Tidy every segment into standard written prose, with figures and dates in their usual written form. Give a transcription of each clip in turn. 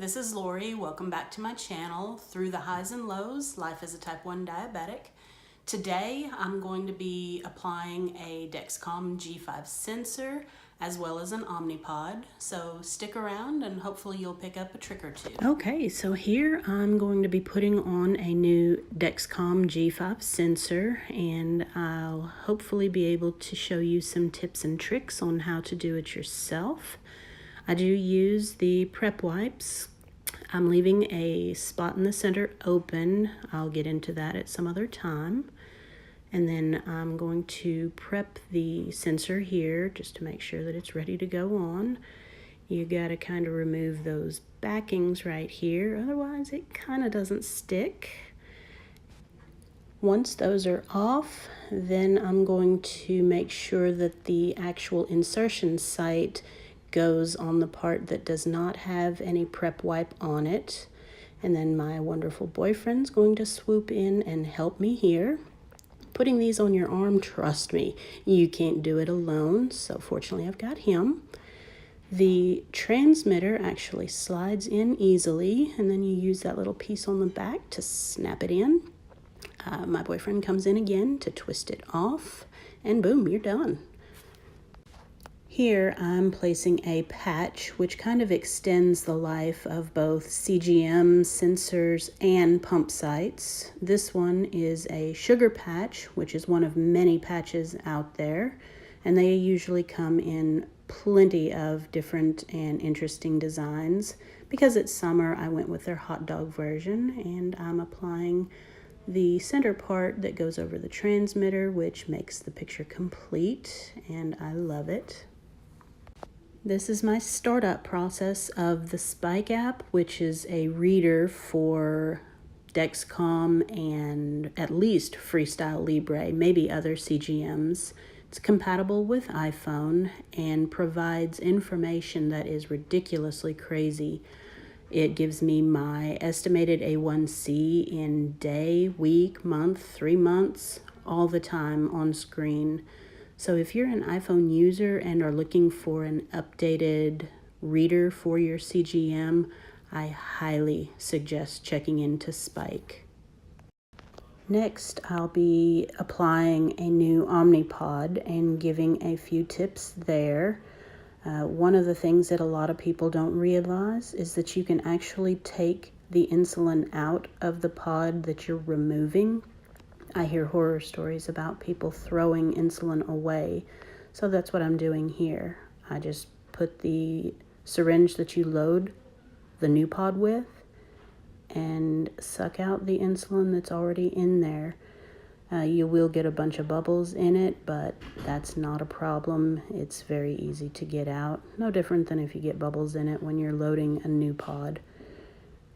this is Lori. Welcome back to my channel, Through the Highs and Lows, Life as a Type 1 Diabetic. Today, I'm going to be applying a Dexcom G5 sensor as well as an OmniPod. So stick around and hopefully you'll pick up a trick or two. Okay, so here I'm going to be putting on a new Dexcom G5 sensor, and I'll hopefully be able to show you some tips and tricks on how to do it yourself. I do use the prep wipes. I'm leaving a spot in the center open. I'll get into that at some other time. And then I'm going to prep the sensor here just to make sure that it's ready to go on. You gotta kind of remove those backings right here, otherwise it kind of doesn't stick. Once those are off, then I'm going to make sure that the actual insertion site goes on the part that does not have any prep wipe on it. And then my wonderful boyfriend's going to swoop in and help me here. Putting these on your arm, trust me, you can't do it alone, so fortunately I've got him. The transmitter actually slides in easily, and then you use that little piece on the back to snap it in. My boyfriend comes in again to twist it off, and boom, you're done. Here I'm placing a patch which kind of extends the life of both CGM sensors and pump sites. This one is a sugar patch, which is one of many patches out there, and they usually come in plenty of different and interesting designs. Because it's summer, I went with their hot dog version, and I'm applying the center part that goes over the transmitter, which makes the picture complete, and I love it. This is my startup process of the Spike app, which is a reader for Dexcom and at least Freestyle Libre, maybe other CGMs. It's compatible with iPhone and provides information that is ridiculously crazy. It gives me my estimated A1C in day, week, month, 3 months, all the time on screen. So if you're an iPhone user and are looking for an updated reader for your CGM, I highly suggest checking into Spike. Next, I'll be applying a new OmniPod and giving a few tips there. One of the things that a lot of people don't realize is that you can actually take the insulin out of the pod that you're removing. I hear horror stories about people throwing insulin away, so that's what I'm doing here. I just put the syringe that you load the new pod with and suck out the insulin that's already in there. You will get a bunch of bubbles in it, but that's not a problem. It's very easy to get out. No different than if you get bubbles in it when you're loading a new pod.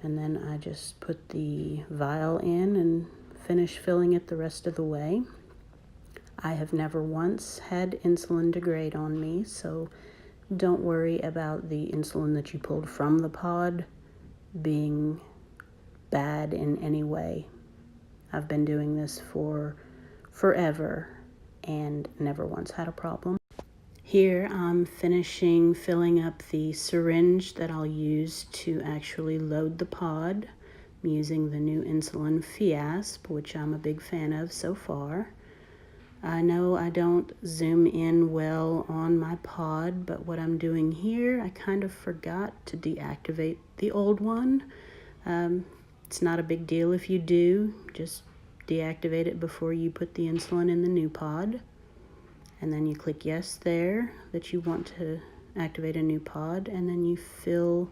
And then I just put the vial in and finish filling it the rest of the way. I have never once had insulin degrade on me, so don't worry about the insulin that you pulled from the pod being bad in any way. I've been doing this for forever and never once had a problem. Here I'm finishing filling up the syringe that I'll use to actually load the pod. I'm using the new insulin Fiasp, which I'm a big fan of so far. I know I don't zoom in well on my pod, but what I'm doing here, I kind of forgot to deactivate the old one. It's not a big deal if you do. Just deactivate it before you put the insulin in the new pod. And then you click yes there that you want to activate a new pod, and then you fill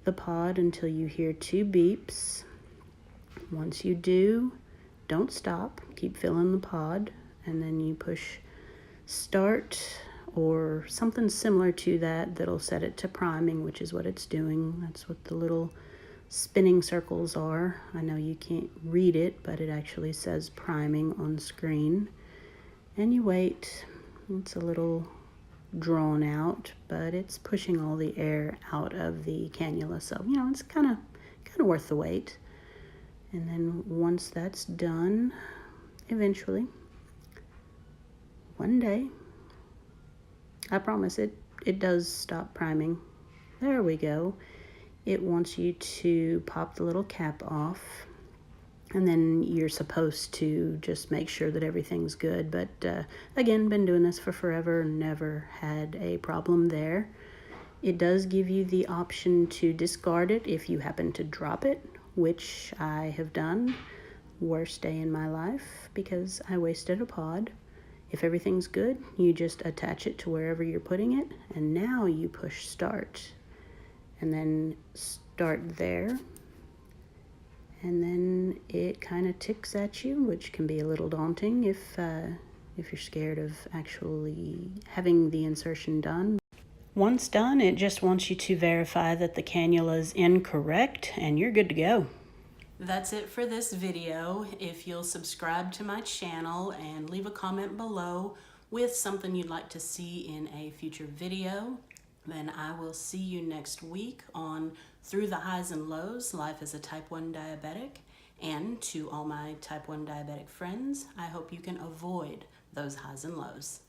the pod until you hear 2 beeps. Once you do, don't stop, keep filling the pod, and then you push start or something similar to that that'll set it to priming, which is what it's doing. That's what the little spinning circles are. I know you can't read it, but it actually says priming on screen. And you wait. It's a little drawn out, but it's pushing all the air out of the cannula, so you know it's kind of worth the wait. And then once that's done, eventually one day, I promise it does stop priming. There we go. it wants you to pop the little cap off, and then you're supposed to just make sure that everything's good. But again, been doing this for forever, never had a problem there. It does give you the option to discard it if you happen to drop it, which I have done. Worst day in my life because I wasted a pod. If everything's good, you just attach it to wherever you're putting it, and now you push start. And then start there. And then it kind of ticks at you, which can be a little daunting if you're scared of actually having the insertion done. Once done, it just wants you to verify that the cannula is incorrect, and you're good to go. That's it for this video. If you'll subscribe to my channel and leave a comment below with something you'd like to see in a future video, then I will see you next week on Through the Highs and Lows, Life as a Type 1 Diabetic. And to all my Type 1 diabetic friends, I hope you can avoid those highs and lows.